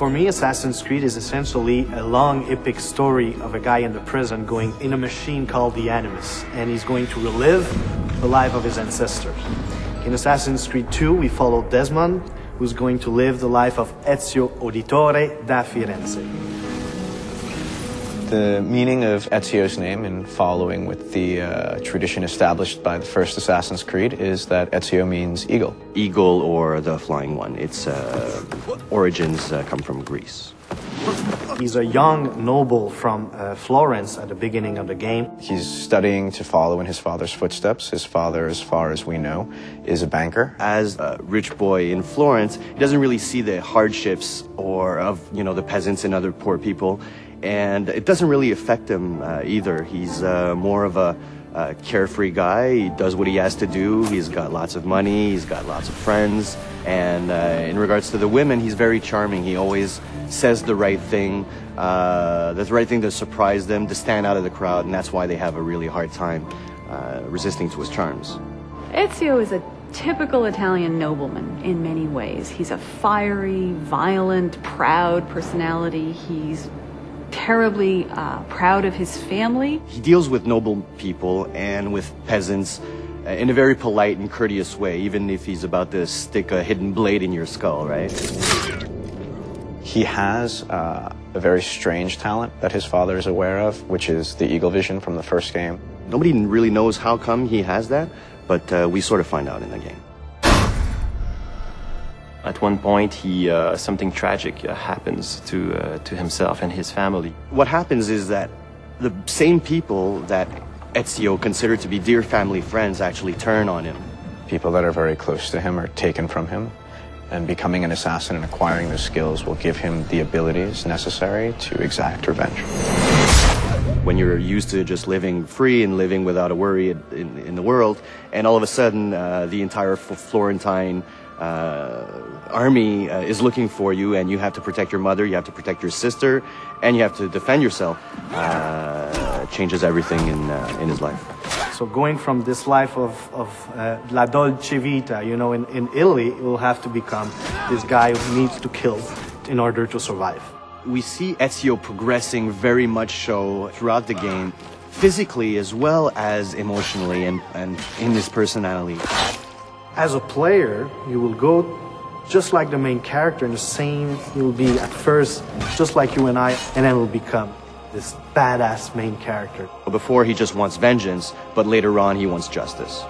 For me, Assassin's Creed is essentially a long, epic story of a guy in the prison going in a machine called the Animus, and he's going to relive the life of his ancestors. In Assassin's Creed 2, we follow Desmond, who's going to live the life of Ezio Auditore da Firenze. The meaning of Ezio's name, in following with the tradition established by the first Assassin's Creed, is that Ezio means eagle. Eagle, or the flying one. Its origins come from Greece. He's a young noble from Florence at the beginning of the game. He's studying to follow in his father's footsteps. His father, as far as we know, is a banker. As a rich boy in Florence, he doesn't really see the hardships of the peasants and other poor people. And it doesn't really affect him either. He's more of a carefree guy. He does what he has to do. He's got lots of money. He's got lots of friends. And in regards to the women, he's very charming. He always says the right thing to surprise them, to stand out of the crowd. And that's why they have a really hard time resisting to his charms. Ezio is a typical Italian nobleman in many ways. He's a fiery, violent, proud personality. He's terribly proud of his family. He deals with noble people and with peasants in a very polite and courteous way, even if he's about to stick a hidden blade in your skull, right? He has a very strange talent that his father is aware of, which is the eagle vision from the first game. Nobody really knows how come he has that, but we sort of find out in the game. At one point, something tragic happens to himself and his family. What happens is that the same people that Ezio considered to be dear family friends actually turn on him. People that are very close to him are taken from him, and becoming an assassin and acquiring those skills will give him the abilities necessary to exact revenge. When you're used to just living free and living without a worry in the world, and all of a sudden the entire Florentine army is looking for you, and you have to protect your mother, you have to protect your sister, and you have to defend yourself, changes everything in his life. So going from this life of la dolce vita, in Italy, it will have to become this guy who needs to kill in order to survive. We see Ezio progressing very much so throughout the game, physically as well as emotionally and in his personality. As a player, you will go just like the main character, in the same, you will be at first just like you and I, and then will become this badass main character. Before he just wants vengeance, but later on he wants justice.